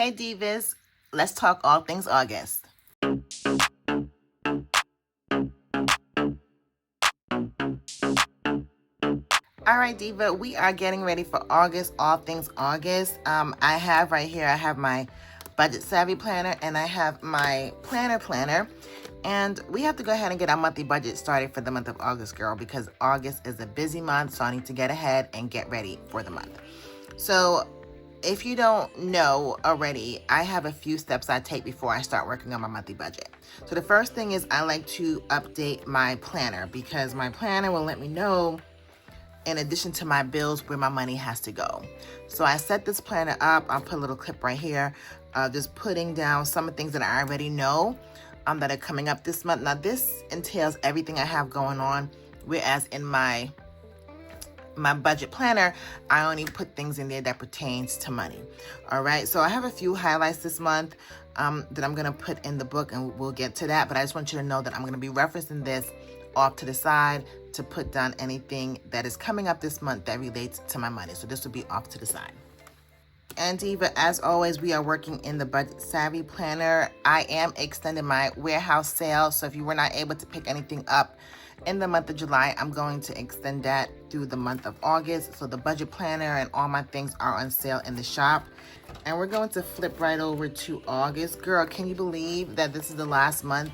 Hey Divas, let's talk all things August. All right, Diva, we are getting ready for August, all things August. I have right here, I have my budget savvy planner and I have my planner. And we have to go ahead and get our monthly budget started for the month of August, girl, because August is a busy month, so I need to get ahead and get ready for the month. So if you don't know already, I have a few steps I take before I start working on my monthly budget. So the first thing is I like to update my planner because my planner will let me know, in addition to my bills, where my money has to go. So I set this planner up. I'll put a little clip right here, just putting down some of the things that I already know that are coming up this month. Now this entails everything I have going on, whereas in my budget planner, I only put things in there that pertains to money. All right, so I have a few highlights this month that I'm gonna put in the book, and we'll get to that, but I just want you to know that I'm gonna be referencing this off to the side to put down anything that is coming up this month that relates to my money. So this will be off to the side. And Diva, as always, we are working in the Budget Savvy Planner. I am extending my warehouse sale, so if you were not able to pick anything up in the month of July, I'm going to extend that through the month of August. So the budget planner and all my things are on sale in the shop. And we're going to flip right over to August. Girl, can you believe that this is the last month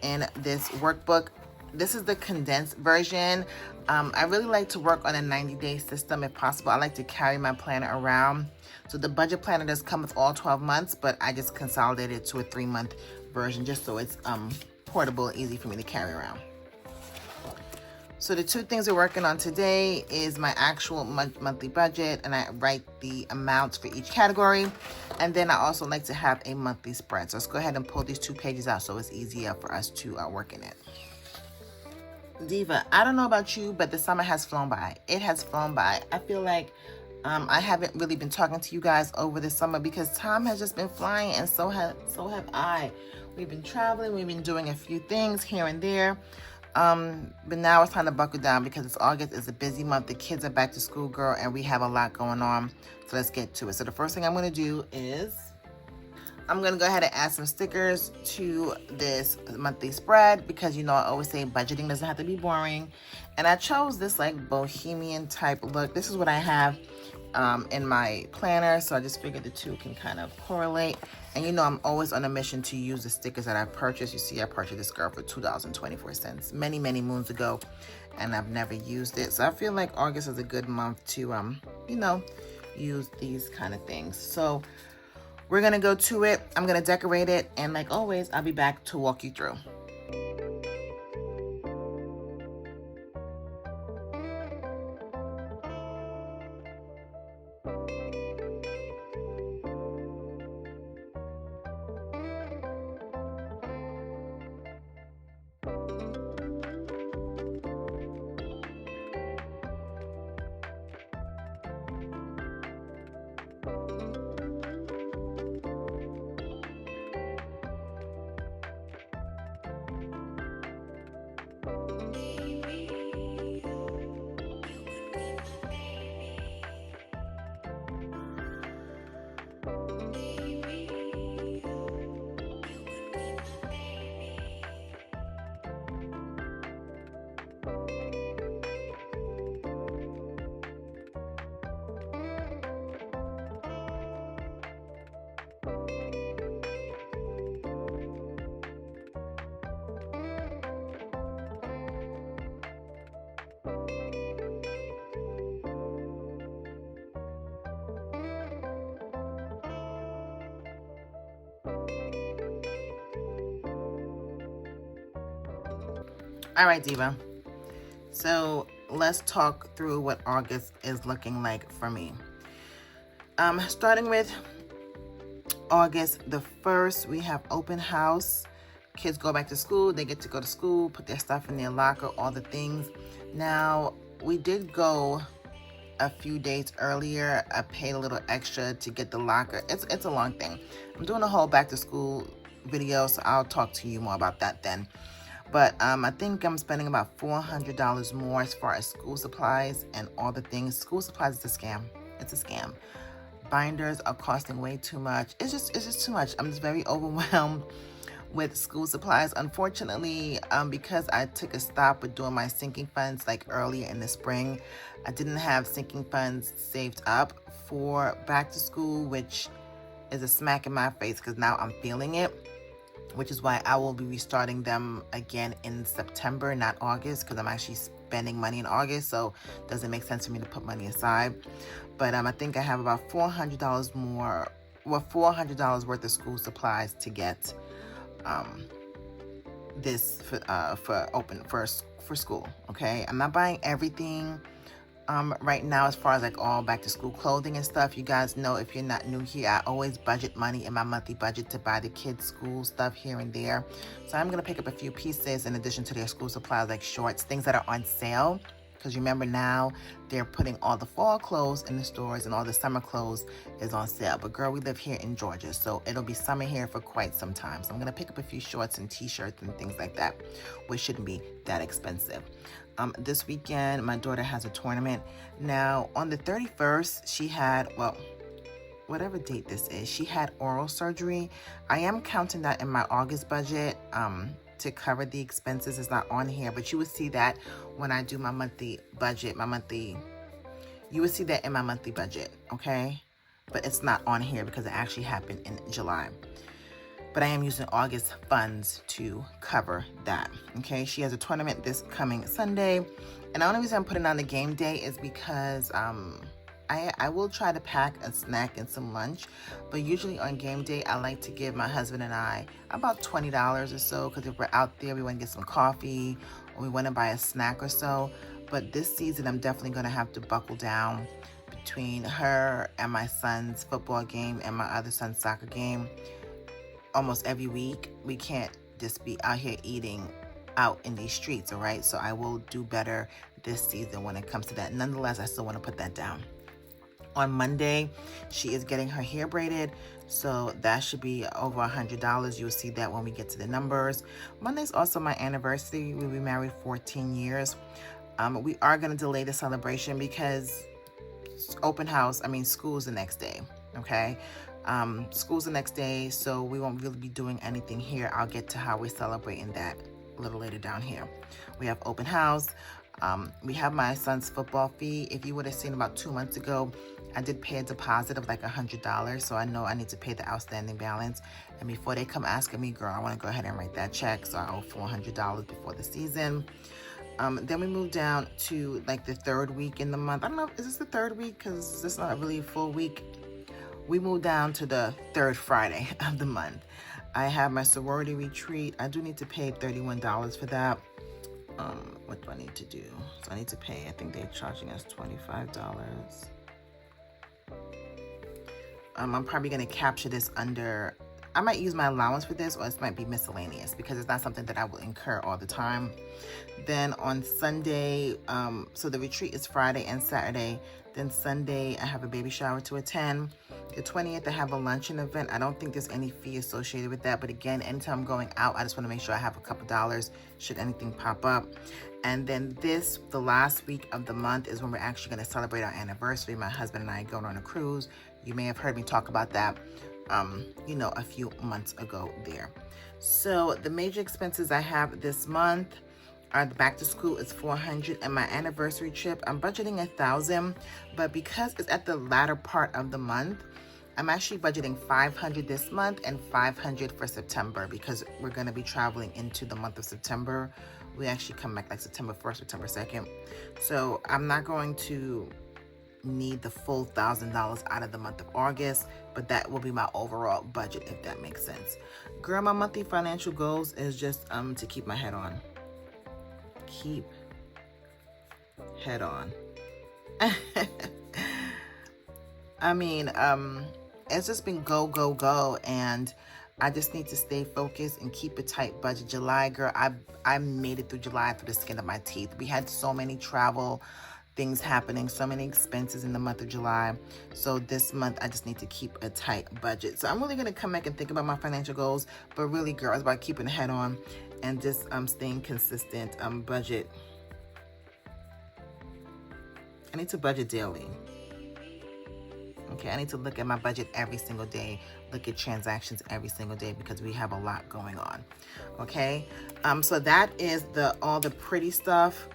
in this workbook? This is the condensed version. I really like to work on a 90-day system if possible. I like to carry my planner around. So the budget planner does come with all 12 months, but I just consolidated it to a 3-month version just so it's portable, easy for me to carry around. So the two things we're working on today is my actual monthly budget, and I write the amounts for each category. And then I also like to have a monthly spread. So let's go ahead and pull these 2 pages out so it's easier for us to work in it. Diva, I don't know about you, but the summer has flown by. It has flown by. I feel like I haven't really been talking to you guys over the summer because time has just been flying, and so have I. We've been traveling, we've been doing a few things here and there. But now it's time to buckle down because it's August. It's a busy month. The kids are back to school, girl, and we have a lot going on. So let's get to it. So the first thing I'm going to do is I'm going to go ahead and add some stickers to this monthly spread because, you know, I always say budgeting doesn't have to be boring. And I chose this like bohemian type look. This is what I have in my planner. So I just figured the two can kind of correlate. And you know, I'm always on a mission to use the stickers that I purchased. You see, I purchased this girl for $2.24 many, many moons ago, and I've never used it. So I feel like August is a good month to, you know, use these kind of things. So we're gonna go to it. I'm gonna decorate it, and like always, I'll be back to walk you through. All right, Diva. So let's talk through what August is looking like for me. Starting with August the 1st, we have open house. Kids go back to school. They get to go to school, put their stuff in their locker, all the things. Now, we did go a few days earlier. I paid a little extra to get the locker. It's a long thing. I'm doing a whole back to school video, so I'll talk to you more about that then. But I think I'm spending about $400 more as far as school supplies and all the things. School supplies is a scam. It's a scam. binders are costing way too much. It's just too much. I'm just very overwhelmed with school supplies. Unfortunately, because I took a stop with doing my sinking funds like earlier in the spring, I didn't have sinking funds saved up for back to school, which is a smack in my face because now I'm feeling it, which is why I will be restarting them again in September, not August, because I'm actually spending money in August, so it doesn't make sense for me to put money aside. But I think I have about $400 more, well, $400 worth of school supplies to get this for school. Okay, I'm not buying everything right now as far as like all back to school clothing and stuff. You guys know, if you're not new here, I always budget money in my monthly budget to buy the kids school stuff here and there. So I'm gonna pick up a few pieces in addition to their school supplies, like shorts, things that are on sale. Because remember, now they're putting all the fall clothes in the stores and all the summer clothes is on sale. But girl, we live here in Georgia, so it'll be summer here for quite some time. So I'm gonna pick up a few shorts and t-shirts and things like that, which shouldn't be that expensive. This weekend, my daughter has a tournament. Now, on the 31st, she had, well, whatever date this is, she had oral surgery. I am counting that in my August budget to cover the expenses. It's not on here, but you would see that when I do my monthly budget, you would see that in my monthly budget, okay? But it's not on here because it actually happened in July. But I am using August funds to cover that, okay? She has a tournament this coming Sunday. And the only reason I'm putting on the game day is because I will try to pack a snack and some lunch. But usually on game day, I like to give my husband and I about $20 or so. Because if we're out there, we want to get some coffee or we want to buy a snack or so. But this season, I'm definitely going to have to buckle down between her and my son's football game and my other son's soccer game. Almost every week, we can't just be out here eating out in these streets, all right? So I will do better this season when it comes to that. Nonetheless, I still want to put that down. On Monday, she is getting her hair braided, so that should be over $100. You'll see that when we get to the numbers. Monday's also my anniversary. We'll be married 14 years. We are going to delay the celebration because school's the next day, okay? School's the next day, so we won't really be doing anything here. I'll get to how we're celebrating that a little later down here. We have open house. We have my son's football fee. If you would have seen about 2 months ago, I did pay a deposit of like $100, so I know I need to pay the outstanding balance. And before they come asking me, girl, I want to go ahead and write that check, so I owe $400 before the season. Then we moved down to like the third week in the month. I don't know, is this the third week? Because it's not really a full week. We moved down to the third Friday of the month. I have my sorority retreat. I do need to pay $31 for that. What do I need to do? So I need to pay, I think they're charging us $25. I'm probably going to capture this under, I might use my allowance for this, or this might be miscellaneous because it's not something that I will incur all the time. Then on Sunday, so the retreat is Friday and Saturday. Then Sunday, I have a baby shower to attend. The 20th, I have a luncheon event. I don't think there's any fee associated with that. But again, anytime I'm going out, I just want to make sure I have a couple dollars should anything pop up. And then the last week of the month is when we're actually going to celebrate our anniversary. My husband and I are going on a cruise. You may have heard me talk about that, a few months ago there. So the major expenses I have this month are the back to school is $400, and my anniversary trip, I'm budgeting $1,000, but because it's at the latter part of the month, I'm actually budgeting $500 this month and $500 for September because we're going to be traveling into the month of September. We actually come back like September 1st, September 2nd. So I'm not going to need the full $1,000 out of the month of August, but that will be my overall budget, if that makes sense. Girl, my monthly financial goals is just to keep my head on. Keep head on. I mean, it's just been go, go, go, and I just need to stay focused and keep a tight budget. July, girl, I made it through July through the skin of my teeth. We had so many travel things happening, so many expenses in the month of July. So this month, I just need to keep a tight budget. So I'm really going to come back and think about my financial goals, but really, girl, it's about keeping a head on and just staying consistent. Budget. I need to budget daily. Okay, I need to look at my budget every single day, look at transactions every single day because we have a lot going on. Okay, so that is all the pretty stuff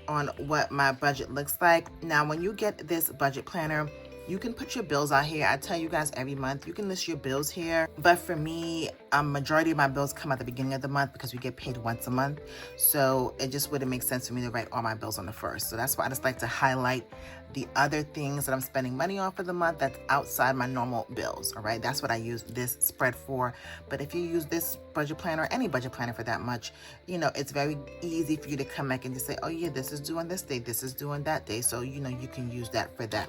on what my budget looks like. Now, when you get this budget planner, you can put your bills out here. I tell you guys every month, you can list your bills here. But for me, majority of my bills come at the beginning of the month because we get paid once a month. So it just wouldn't make sense for me to write all my bills on the first. So that's why I just like to highlight the other things that I'm spending money on for the month that's outside my normal bills, all right? That's what I use this spread for. But if you use this budget planner, or any budget planner for that much, you know, it's very easy for you to come back and just say, oh yeah, this is due on this day, this is due on that day. So, you know, you can use that for that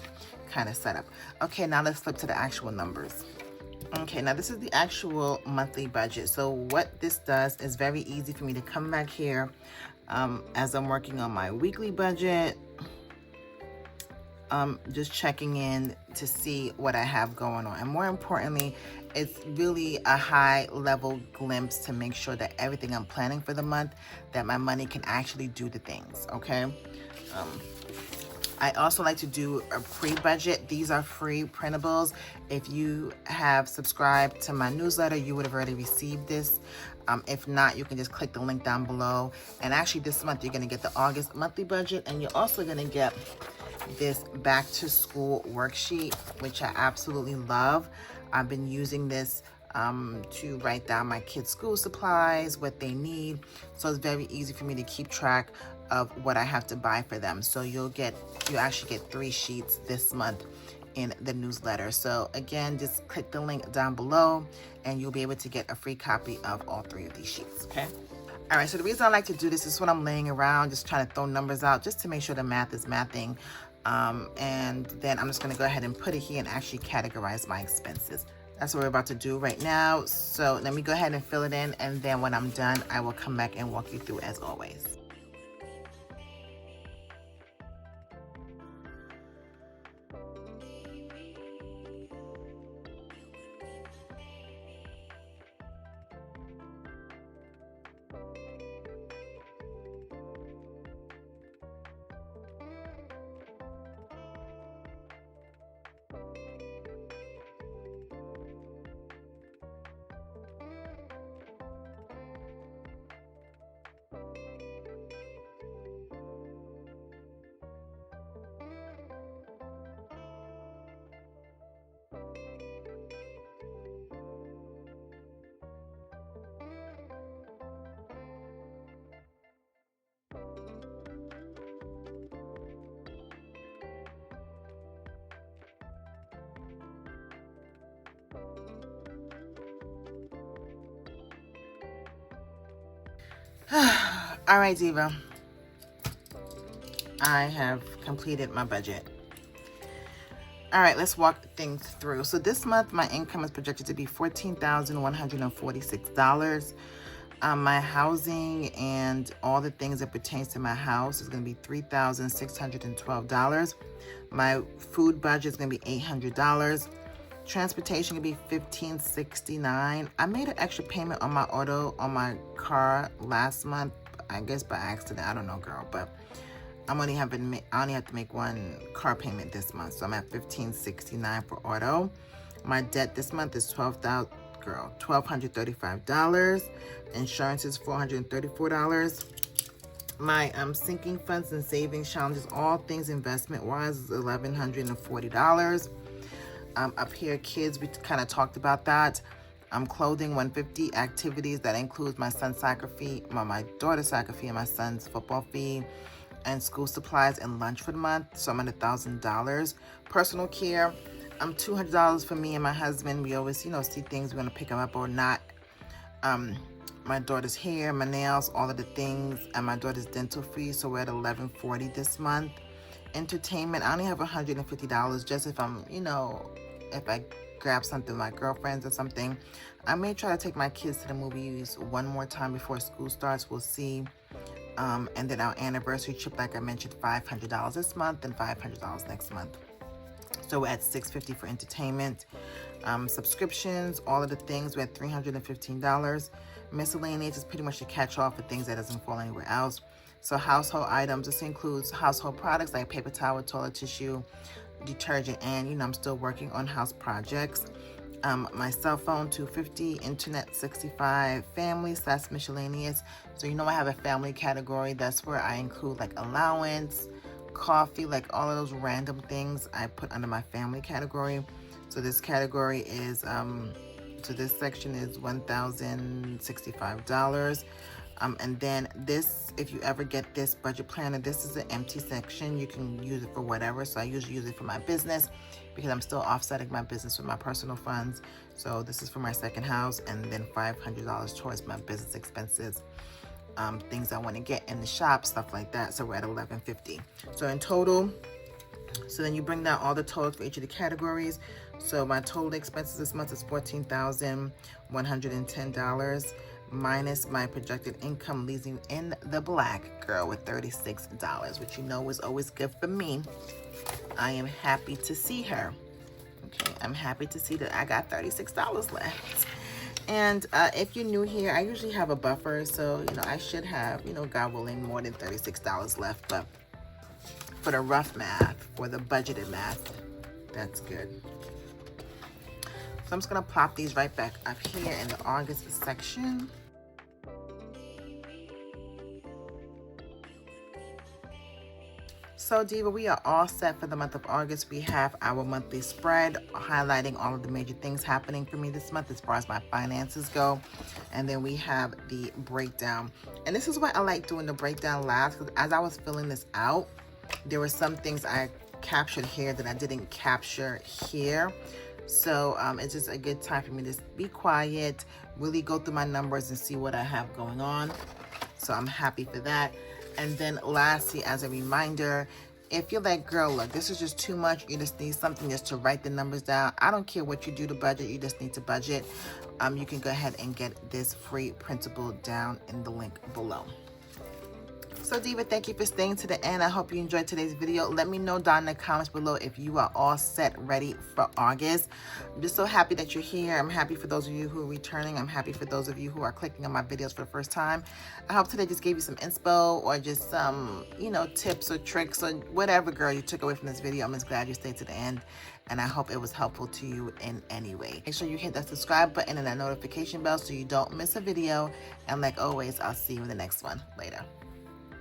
kind of setup. Okay, now let's flip to the actual numbers. Okay, now this is the actual monthly budget. So what this does is very easy for me to come back here as I'm working on my weekly budget. Just checking in to see what I have going on. And more importantly, it's really a high level glimpse to make sure that everything I'm planning for the month, that my money can actually do the things, okay? I also like to do a pre-budget. These are free printables. If you have subscribed to my newsletter, you would have already received this. If not, you can just click the link down below. And actually this month, you're gonna get the August monthly budget, and you're also gonna get this back to school worksheet, which I absolutely love. I've been using this to write down my kids' school supplies, what they need. So it's very easy for me to keep track of what I have to buy for them. So you actually get 3 sheets this month in the newsletter. So again, just click the link down below and you'll be able to get a free copy of all 3 of these sheets, okay? All right, so the reason I like to do this is when I'm laying around, just trying to throw numbers out, just to make sure the math is mathing. And then I'm just gonna go ahead and put it here and actually categorize my expenses. That's what we're about to do right now. So let me go ahead and fill it in, and then when I'm done, I will come back and walk you through as always. All right, Diva. I have completed my budget. All right, let's walk things through. So this month, my income is projected to be $14,146. My housing and all the things that pertains to my house is going to be $3,612. My food budget is going to be $800. Transportation can be $1,569. I made an extra payment on my my car last month, I guess by accident. I don't know, girl, but I only have to make one car payment this month, so I'm at $1,569 for auto. My debt this month is $1,235. Insurance is $434. My sinking funds and savings challenges, all things investment wise, is $1,140. Up here, kids, we kind of talked about that. Clothing, $150. Activities, that includes my son's soccer fee, my daughter's soccer fee, and my son's football fee, and school supplies and lunch for the month. So I'm at $1,000. Personal care, $200 for me and my husband. We always, see things we want to pick them up or not. My daughter's hair, my nails, all of the things, and my daughter's dental fee. So we're at $1,140 this month. Entertainment, I only have $150 just if I'm, if I grab something with my girlfriends or something. I may try to take my kids to the movies one more time before school starts. We'll see. And then our anniversary trip, like I mentioned, $500 this month and $500 next month. So we're at $650 for entertainment. Subscriptions, all of the things, we're at $315. Miscellaneous is pretty much the catch-all for things that doesn't fall anywhere else. So household items, this includes household products like paper towel, toilet tissue, detergent, and you know I'm still working on house projects. My cell phone $250, internet $65, family / miscellaneous. So you know I have a family category. That's where I include like allowance, coffee, like all of those random things I put under my family category. So this category is so this section is $1,065. And then this, if you ever get this budget planner, this is an empty section. You can use it for whatever. So I usually use it for my business because I'm still offsetting my business with my personal funds. So this is for my second house, and then $500 towards my business expenses, things I want to get in the shop, stuff like that. So we're at $1,150. So in total, so then you bring down all the totals for each of the categories. So my total expenses this month is $14,110 minus my projected income, leaves you in the black, girl, with $36, which you know is always good for me. I am happy to see her. Okay, I'm happy to see that I got $36 left. And if you're new here, I usually have a buffer, so you know I should have, you know, God willing, more than $36 left. But for the rough math, for the budgeted math, that's good. So I'm just gonna plop these right back up here in the August section. So Diva, we are all set for the month of August. We have our monthly spread highlighting all of the major things happening for me this month as far as my finances go. And then we have the breakdown. And this is why I like doing the breakdown last, because as I was filling this out, there were some things I captured here that I didn't capture here. So it's just a good time for me to be quiet, really go through my numbers and see what I have going on. So I'm happy for that. And then lastly, as a reminder, if you're like, girl, look, this is just too much, you just need something just to write the numbers down. I don't care what you do to budget, you just need to budget. You can go ahead and get this free printable down in the link below. So Diva, thank you for staying to the end. I hope you enjoyed today's video. Let me know down in the comments below if you are all set, ready for August. I'm just so happy that you're here. I'm happy for those of you who are returning. I'm happy for those of you who are clicking on my videos for the first time. I hope today just gave you some inspo or just some, you know, tips or tricks or whatever, girl, you took away from this video. I'm just glad you stayed to the end, and I hope it was helpful to you in any way. Make sure you hit that subscribe button and that notification bell so you don't miss a video. And like always, I'll see you in the next one. Later.